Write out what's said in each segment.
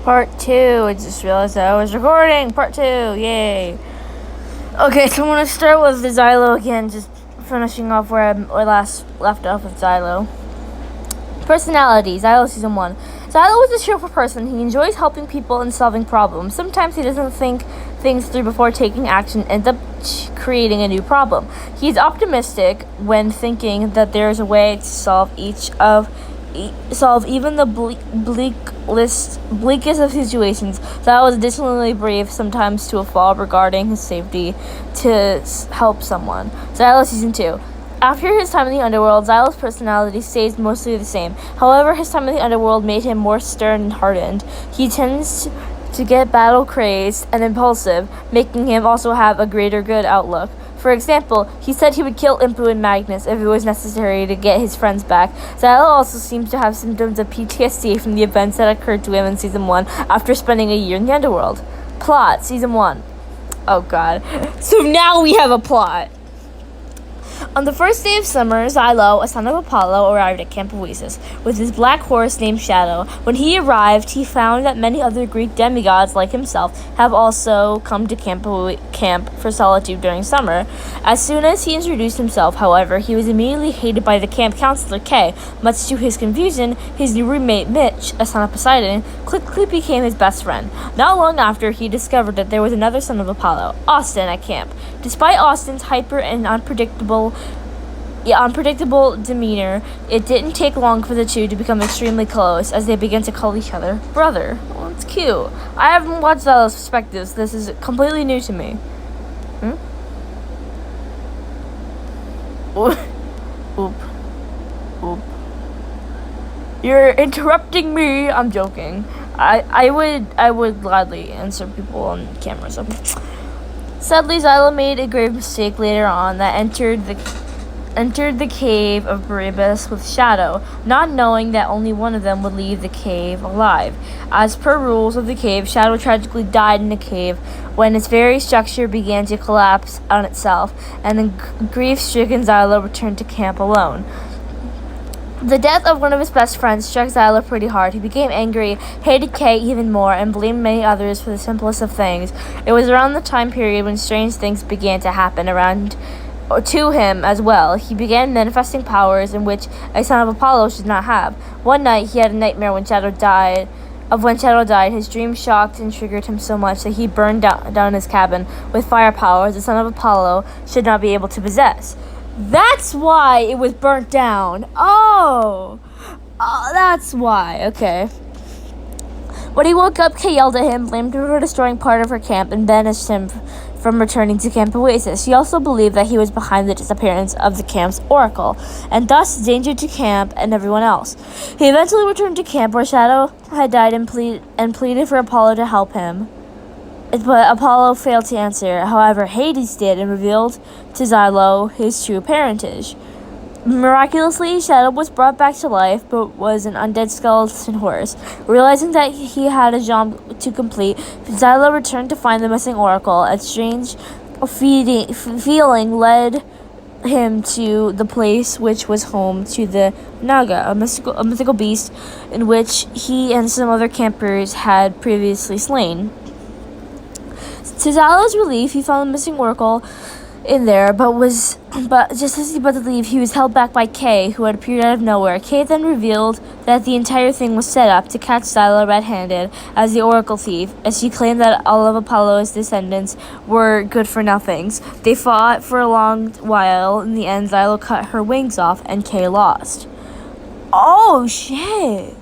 Part 2. I just realized that I was recording. Part 2. Yay. Okay, so I'm going to start with the Xylo again, just finishing off where I last left off with Xylo. Personality. Xylo Season 1. Xylo is a cheerful person. He enjoys helping people and solving problems. Sometimes he doesn't think things through before taking action and ends up creating a new problem. He's optimistic when thinking that there is a way to solve even the bleakest of situations. Xylo is additionally brave, sometimes to a fault regarding his safety to help someone. Xylo Season 2. After his time in the underworld, Xylo's personality stays mostly the same. However, his time in the underworld made him more stern and hardened. He tends to get battle-crazed and impulsive, making him also have a greater good outlook. For example, he said he would kill Impu and Magnus if it was necessary to get his friends back. Xylo also seems to have symptoms of PTSD from the events that occurred to him in Season 1 after spending a year in the underworld. Plot, Season 1. Oh god. So now we have a plot. On the first day of summer, Xylo, a son of Apollo, arrived at Camp Oasis with his black horse named Shadow. When he arrived, he found that many other Greek demigods like himself have also come to camp for solitude during summer. As soon as he introduced himself, however, he was immediately hated by the camp counselor Kay. Much to his confusion, his new roommate Mitch, a son of Poseidon, quickly became his best friend. Not long after, he discovered that there was another son of Apollo, Austin, at camp. Despite Austin's hyper and unpredictable demeanor, it didn't take long for the two to become extremely close as they began to call each other brother. Well, it's cute. I haven't watched Xylo's perspectives. This is completely new to me. Oop. You're interrupting me. I'm joking. I would gladly answer people on camera. So. Sadly, Xylo made a grave mistake later on that entered the cave of Barabbas with Shadow, not knowing that only one of them would leave the cave alive. As per rules of the cave, Shadow tragically died in the cave when its very structure began to collapse on itself, and the grief-stricken Xylo returned to camp alone. The death of one of his best friends struck Xylo pretty hard. He became angry, hated Kay even more, and blamed many others for the simplest of things. It was around the time period when strange things began to happen to him as well. He began manifesting powers in which a son of Apollo should not have. One night, he had a nightmare when Shadow died. His dream shocked and triggered him so much that he burned down his cabin with fire powers the son of Apollo should not be able to possess. That's why it was burnt down. Oh, that's why. Okay. When he woke up, Kay yelled at him, blamed him for destroying part of her camp, and banished him from returning to Camp Oasis. She also believed that he was behind the disappearance of the camp's oracle, and thus danger to camp and everyone else. He eventually returned to camp where Shadow had died and pleaded for Apollo to help him. But Apollo failed to answer. However, Hades did and revealed to Xylo his true parentage. Miraculously, Shadow was brought back to life, but was an undead skeleton horse. Realizing that he had a job to complete, Xylo returned to find the missing oracle. A strange feeling led him to the place which was home to the Naga, a mythical beast in which he and some other campers had previously slain. To Xylo's relief, he found the missing oracle in there, but just as he was about to leave, he was held back by Kay, who had appeared out of nowhere. Kay then revealed that the entire thing was set up to catch Xylo red-handed as the oracle thief, as she claimed that all of Apollo's descendants were good-for-nothings. They fought for a long while. In the end, Xylo cut her wings off, and Kay lost. Oh, shit!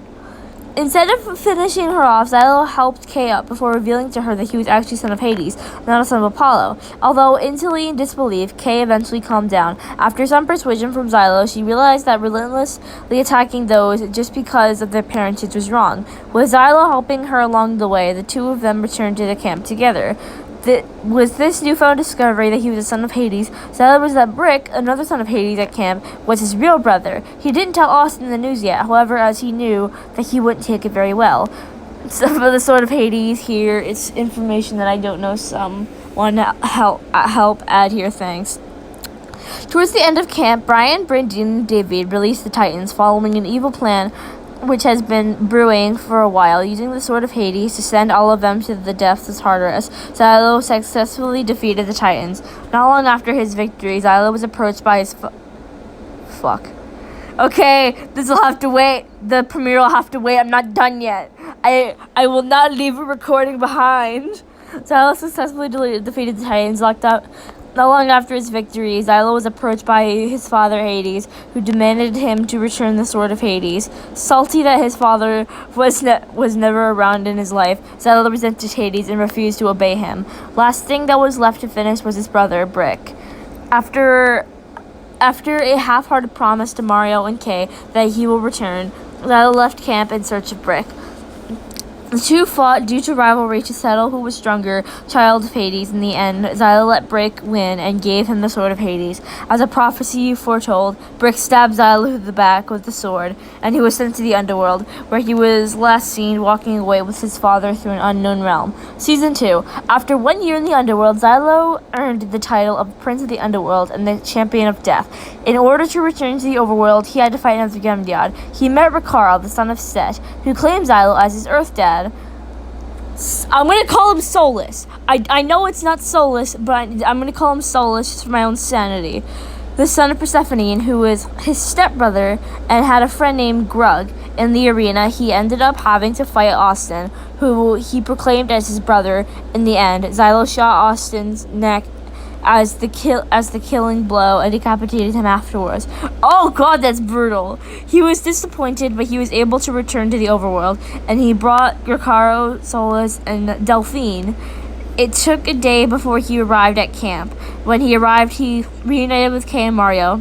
Instead of finishing her off, Xylo helped Kay up before revealing to her that he was actually son of Hades, not a son of Apollo. Although instantly in disbelief, Kay eventually calmed down. After some persuasion from Xylo, she realized that relentlessly attacking those just because of their parentage was wrong. With Xylo helping her along the way, the two of them returned to the camp together. With this newfound discovery that he was a son of Hades, Xylo was that Brick, another son of Hades at camp, was his real brother. He didn't tell Austin the news yet, however, as he knew that he wouldn't take it very well. Some of the sword of Hades here, it's information that I don't know. Someone help add here, thanks. Towards the end of camp, Brian, Brandon, and David released the Titans following an evil plan which has been brewing for a while. Using the Sword of Hades to send all of them to the depths of Tartarus, Xylo successfully defeated the Titans. Not long after his victory, Xylo was approached by his fuck. Okay, this will have to wait. The premiere will have to wait. I'm not done yet. I will not leave a recording behind. Xylo successfully defeated the Titans, locked up. Not long after his victory, Xylo was approached by his father Hades, who demanded him to return the Sword of Hades. Salty that his father was never around in his life, Xylo resented Hades and refused to obey him. Last thing that was left to finish was his brother, Brick. After a half-hearted promise to Mario and Kay that he will return, Xylo left camp in search of Brick. The two fought due to rivalry to settle who was stronger, child of Hades. In the end, Xylo let Brick win and gave him the Sword of Hades. As a prophecy foretold, Brick stabbed Xylo through the back with the sword, and he was sent to the underworld, where he was last seen walking away with his father through an unknown realm. Season 2. After 1 year in the underworld, Xylo earned the title of Prince of the Underworld and the Champion of Death. In order to return to the overworld, he had to fight another demigod. He met Ricaro, the son of Set, who claimed Xylo as his Earth Dad. I'm going to call him Solus. I know it's not Solus, but I'm going to call him Solus just for my own sanity. The son of Persephone, who was his stepbrother and had a friend named Grug. In the arena, he ended up having to fight Austin, who he proclaimed as his brother. In the end, Xylo shot Austin's neck as the killing blow and decapitated him afterwards. Oh god, that's brutal. He was disappointed, but he was able to return to the overworld, and he brought Ricaro, Solus, and Delphine. It took a day before he arrived at camp. When he arrived, he reunited with Kay and Mario.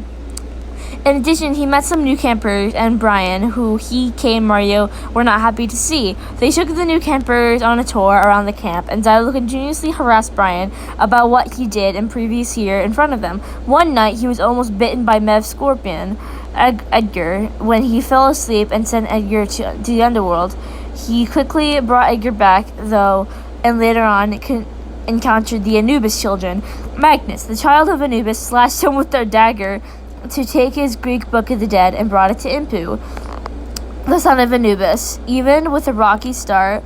In addition, he met some new campers and Brian, who Kay, and Mario were not happy to see. They took the new campers on a tour around the camp, and Xylo continuously harassed Brian about what he did in previous year in front of them. One night, he was almost bitten by Mev's scorpion, Edgar, when he fell asleep and sent Edgar to the underworld. He quickly brought Edgar back, though, and later on encountered the Anubis children. Magnus, the child of Anubis, slashed him with their dagger to take his Greek Book of the Dead and brought it to Impu, the son of Anubis. Even with a rocky start,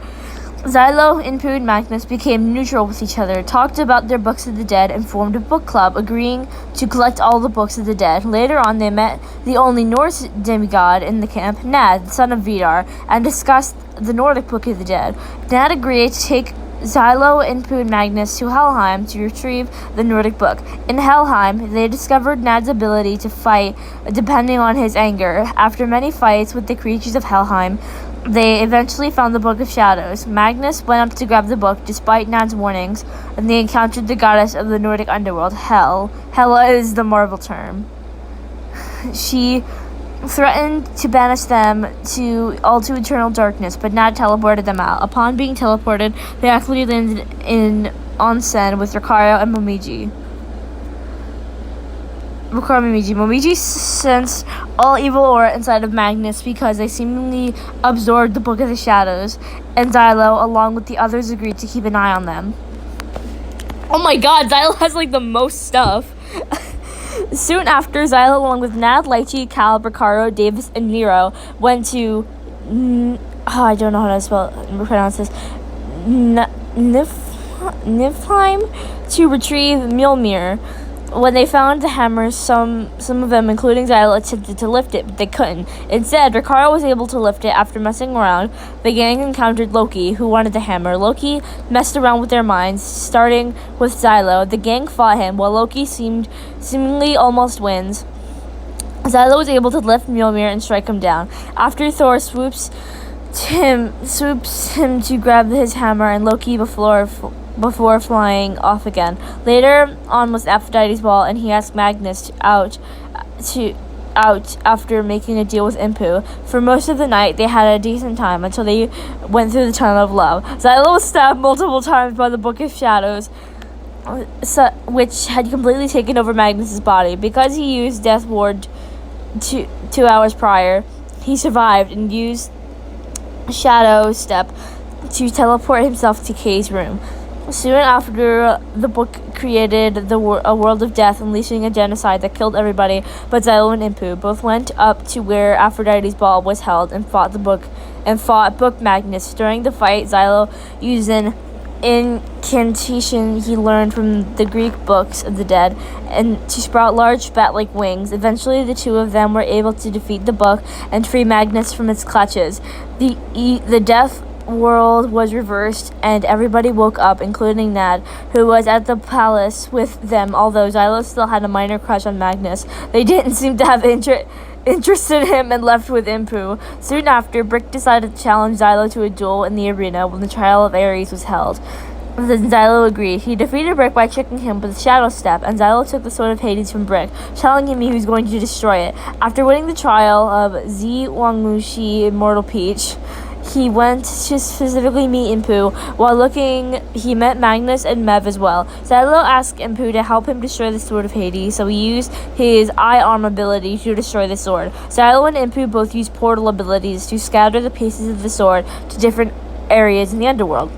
Xylo, Impu, and Magnus became neutral with each other, talked about their books of the dead, and formed a book club, agreeing to collect all the books of the dead. Later on, they met the only Norse demigod in the camp, Nad, the son of Vidar, and discussed the Nordic Book of the Dead. Nad agreed to take Xylo, Impu, and Magnus to Helheim to retrieve the Nordic book. In Helheim, they discovered Nad's ability to fight depending on his anger. After many fights with the creatures of Helheim, they eventually found the Book of Shadows. Magnus went up to grab the book despite Nad's warnings, and they encountered the goddess of the Nordic underworld, Hel. Hela is the Marvel term. She threatened to banish them to eternal darkness, but Nad teleported them out. Upon being teleported, they actually landed in onsen with Ricaro and Momiji. Momiji sensed all evil aura inside of Magnus because they seemingly absorbed the Book of the Shadows, and Xylo, along with the others, agreed to keep an eye on them. Oh my god, Xylo has like the most stuff. Soon after, Xylo, along with Nad, Lychee, Cal, Ricaro, Davis, and Nero, went to I don't know how to pronounce this. Niflheim to retrieve Mjolnir. When they found the hammer, some of them, including Xylo, attempted to lift it, but they couldn't. Instead, Ricaro was able to lift it after messing around. The gang encountered Loki, who wanted the hammer. Loki messed around with their minds, starting with Xylo. The gang fought him, while Loki seemingly almost wins. Xylo was able to lift Mjolnir and strike him down. After Thor swoops him to grab his hammer, and Loki before flying off again. Later on was Aphrodite's ball, and he asked Magnus out after making a deal with Impu. For most of the night, they had a decent time until they went through the tunnel of love. Xylo was stabbed multiple times by the Book of Shadows, which had completely taken over Magnus's body. Because he used Death Ward 2 hours prior, he survived and used Shadow Step to teleport himself to Kay's room. Soon after, the book created a world of death, unleashing a genocide that killed everybody but Xylo and Impu. Both went up to where Aphrodite's ball was held and fought Book Magnus. During the fight, Xylo used an incantation he learned from the Greek books of the dead, and to sprout large bat-like wings. Eventually, the two of them were able to defeat the book and free Magnus from its clutches. The death world was reversed, and everybody woke up, including Nad, who was at the palace with them. Although Xylo still had a minor crush on Magnus, they didn't seem to have interest in him and left with Impu. Soon after, Brick decided to challenge Xylo to a duel in the arena when the trial of Ares was held. Then Xylo agreed. He defeated Brick by tricking him with a Shadow Step, and Xylo took the Sword of Hades from Brick, telling him he was going to destroy it. After winning the trial of Wangmushi Immortal Peach, he went to specifically meet Impu. While looking, he met Magnus and Mev as well. Xylo asked Impu to help him destroy the Sword of Hades, so he used his Eye Arm ability to destroy the sword. Xylo and Impu both used portal abilities to scatter the pieces of the sword to different areas in the underworld.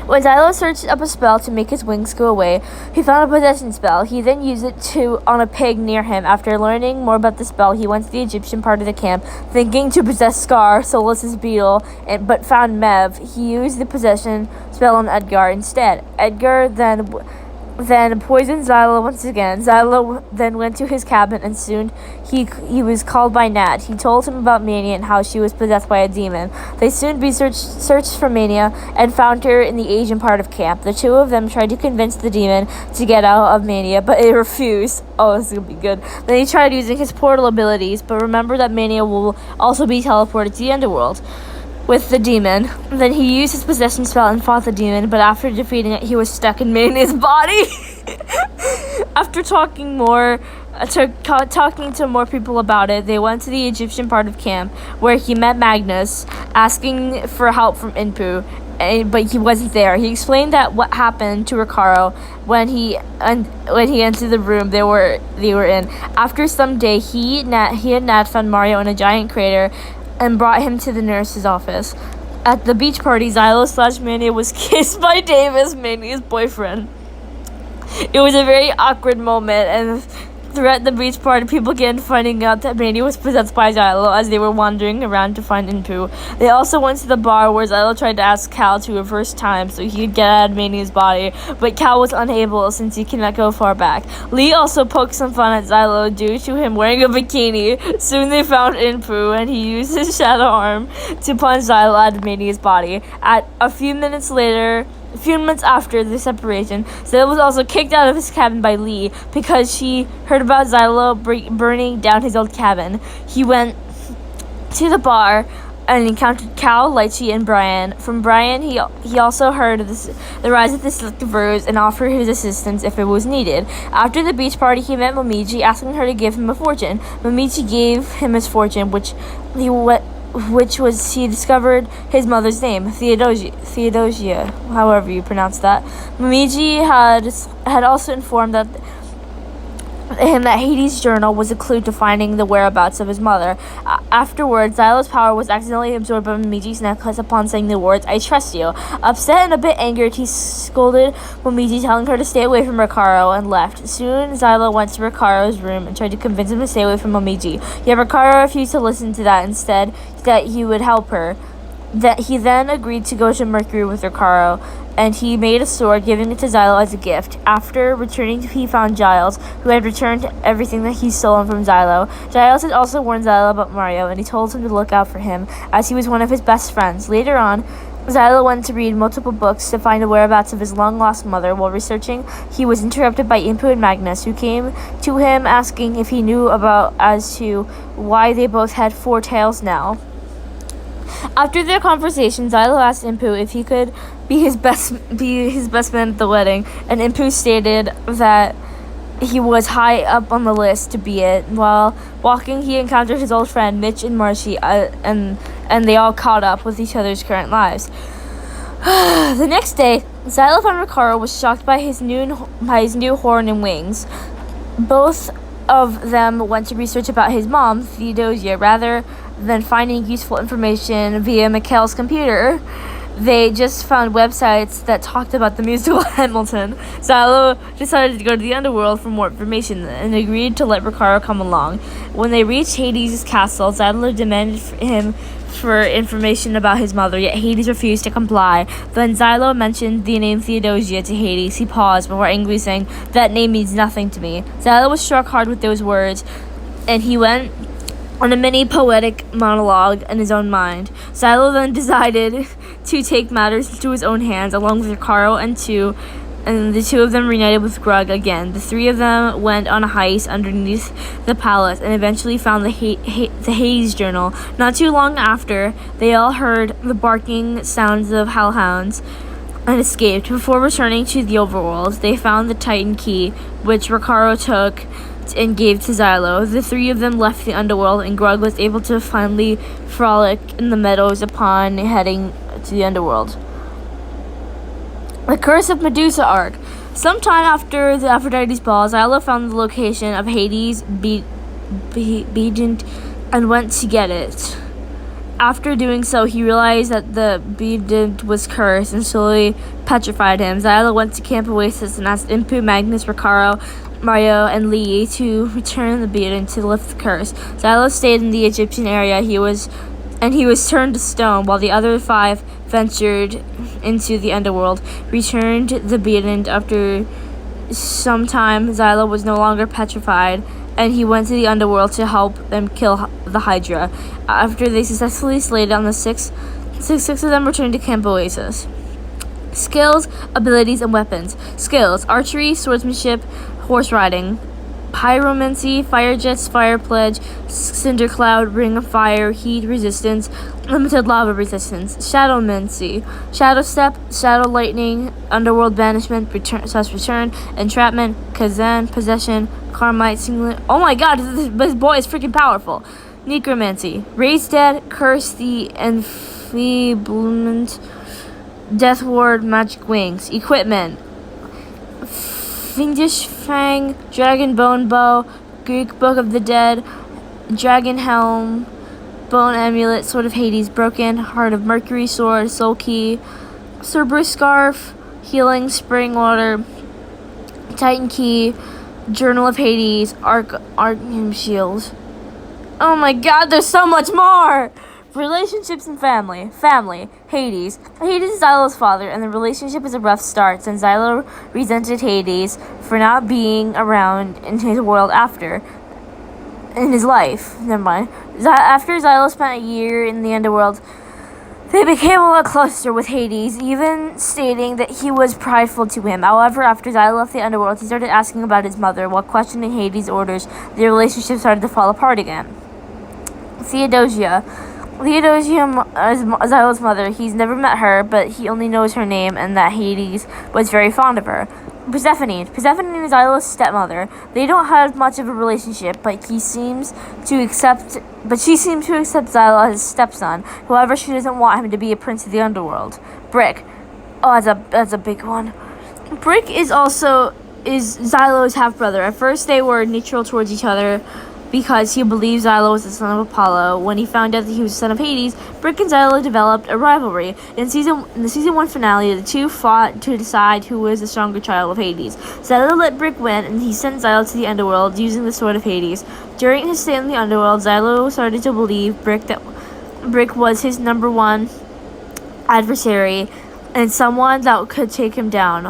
When Xylo searched up a spell to make his wings go away, he found a possession spell. He then used it on a pig near him. After learning more about the spell, he went to the Egyptian part of the camp, thinking to possess Scar, Solus's beetle, but found Mev. He used the possession spell on Edgar instead. Edgar then poisoned Xylo once again. Xylo then went to his cabin, and soon he was called by Nat. He told him about Mania and how she was possessed by a demon. They soon searched for Mania and found her in the Asian part of camp. The two of them tried to convince the demon to get out of Mania, but it refused. Oh, this is gonna be good. Then he tried using his portal abilities, but remember that Mania will also be teleported to the underworld with the demon. Then he used his possession spell and fought the demon, but after defeating it, he was stuck in Mania's body. After talking to more people about it, they went to the Egyptian part of camp, where he met Magnus, asking for help from Impu, but he wasn't there. He explained that what happened to Ricaro when he entered the room they were in. After some day, he and Nat found Mario in a giant crater and brought him to the nurse's office. At the beach party, Xylo/Mania was kissed by Davis, Mania's boyfriend. It was a very awkward moment, and throughout the beach party, people began finding out that Mania was possessed by Xylo as they were wandering around to find Impu. They also went to the bar where Xylo tried to ask Cal to reverse time so he could get out of Mania's body, but Cal was unable since he cannot go far back. Lee also poked some fun at Xylo due to him wearing a bikini. Soon they found Impu, and he used his shadow arm to punch Xylo out of Mania's body. A few minutes after the separation, Xylo was also kicked out of his cabin by Lee because she heard about Xylo burning down his old cabin. He went to the bar and encountered Cal, Lychee, and Brian. From Brian, he also heard of the rise of the Selective Rose and offered his assistance if it was needed. After the beach party, he met Momiji, asking her to give him a fortune. Momiji gave him his fortune, which he discovered his mother's name, Theodosia, however you pronounce that. Momiji had also informed him that Hades' journal was a clue to finding the whereabouts of his mother. Afterwards, Xylo's power was accidentally absorbed by Momiji's necklace upon saying the words, "I trust you." Upset and a bit angered, he scolded Momiji, telling her to stay away from Ricaro, and left. Soon, Xylo went to Ricaro's room and tried to convince him to stay away from Momiji. Yet Ricaro refused to listen to that, instead that he would help her. He then agreed to go to Mercury with Ricaro, and he made a sword, giving it to Xylo as a gift. After returning, he found Giles, who had returned everything that he stolen from Xylo. Giles had also warned Xylo about Mario, and he told him to look out for him, as he was one of his best friends. Later on, Xylo went to read multiple books to find the whereabouts of his long-lost mother. While researching, he was interrupted by Impu and Magnus, who came to him asking if he knew as to why they both had 4 tails now. After their conversation, Xylo asked Impu if he could be his best man at the wedding, and Impu stated that he was high up on the list to be it. While walking, he encountered his old friend Mitch and Marshy, and they all caught up with each other's current lives. The next day, Xylo found Ricaro was shocked by his new horn and wings. Both of them went to research about his mom, Theodosia, rather than finding useful information via Mikhail's computer. they just found websites that talked about the musical Hamilton. Xylo decided to go to the underworld for more information and agreed to let Ricardo come along. When they reached Hades' castle, Xylo demanded him for information about his mother, yet Hades refused to comply. Then Xylo mentioned the name Theodosia to Hades. He paused before angrily saying, "That name means nothing to me." Xylo was struck hard with those words, and he went on a mini poetic monologue in his own mind. Xylo then decided to take matters into his own hands, along with Ricardo and the two of them reunited with Grug again. The three of them went on a heist underneath the palace and eventually found the Hades journal. Not too long after, they all heard the barking sounds of hellhounds and escaped. Before returning to the overworld, they found the Titan key, which Ricardo took and gave to Xylo. The three of them left the underworld, and Grug was able to finally frolic in the meadows upon heading to the underworld. The Curse of Medusa Arc. Sometime after the Aphrodite's ball, Xylo found the location of Hades' beadant and went to get it. After doing so, he realized that the beadant was cursed and slowly petrified him. Xylo went to Camp Oasis and asked Impu, Magnus, Ricardo, Mario, and Lee to return the beadant to lift the curse. Xylo stayed in the Egyptian area. He was turned to stone, while the other five ventured into the underworld. Returned the beadant after some time. Xylo was no longer petrified, and he went to the underworld to help them kill the Hydra. After they successfully slayed on the six of them returned to Camp Oasis. Skills, abilities, and weapons. Skills: archery, swordsmanship, horse riding. Pyromancy, fire jets, fire pledge, cinder cloud, ring of fire, heat resistance, limited lava resistance. Shadowmancy, shadow step, shadow lightning, underworld banishment, return, entrapment, kazan, possession, karmite, singlet. Oh my god, this boy is freaking powerful. Necromancy, raise dead, curse the enfeeblement, death ward, magic wings. Equipment: Fiendish Fang, Dragon Bone Bow, Greek Book of the Dead, Dragon Helm, Bone Amulet, Sword of Hades, Broken, Heart of Mercury, Sword, Soul Key, Cerberus Scarf, Healing, Spring Water, Titan Key, Journal of Hades, Arkham Shield. Oh my god, there's so much more! Relationships and family. Family. Hades. Hades is Xylo's father, and the relationship is a rough start since Xylo resented Hades for not being around in his world in his life. Never mind. After Xylo spent a year in the underworld, they became a lot closer with Hades, even stating that he was prideful to him. However, after Xylo left the underworld, he started asking about his mother. While questioning Hades' orders, their relationship started to fall apart again. Theodosia is Xylo's mother. He's never met her, but he only knows her name and that Hades was very fond of her. Persephone is Xylo's stepmother. They don't have much of a relationship, but she seems to accept Xylo as his stepson. However, she doesn't want him to be a prince of the underworld. Brick. Oh, that's a big one. Brick is Xylo's half brother. At first, they were neutral towards each other, because he believed Xylo was the son of Apollo. When he found out that he was the son of Hades, Brick and Xylo developed a rivalry. In the season 1 finale, the two fought to decide who was the stronger child of Hades. Xylo let Brick win, and he sent Xylo to the underworld using the sword of Hades. During his stay in the underworld, Xylo started to believe that Brick was his number one adversary and someone that could take him down.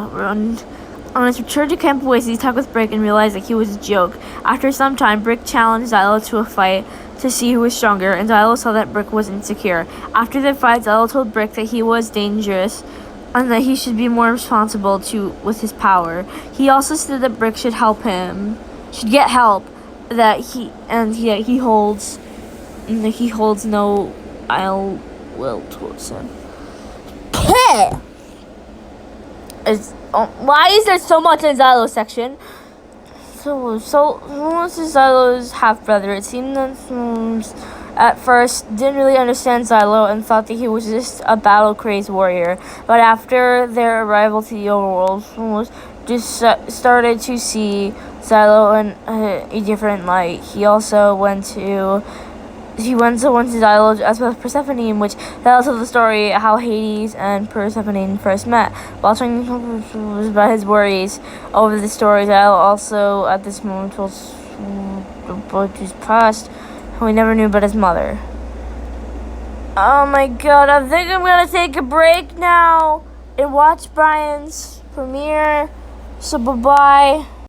On his return to Camp Oasis, he talked with Brick and realized that he was a joke. After some time, Brick challenged Xylo to a fight to see who was stronger, and Xylo saw that Brick was insecure. After the fight, Xylo told Brick that he was dangerous and that he should be more responsible with his power. He also said that Brick should get help, that he holds no ill will towards him. Why is there so much in Xylo's section? So this is Xylo's half-brother. It seemed that at first didn't really understand Xylo and thought that he was just a battle-crazed warrior. But after their arrival to the overworld, just started to see Xylo in a different light. He also went to He went to Xylo as well as Persephone, in which tells the story how Hades and Persephone first met. While trying to about his worries over the story, Xylo also at this moment told about his past, who he never knew but his mother. Oh my god, I think I'm gonna take a break now and watch Brian's premiere. So bye-bye.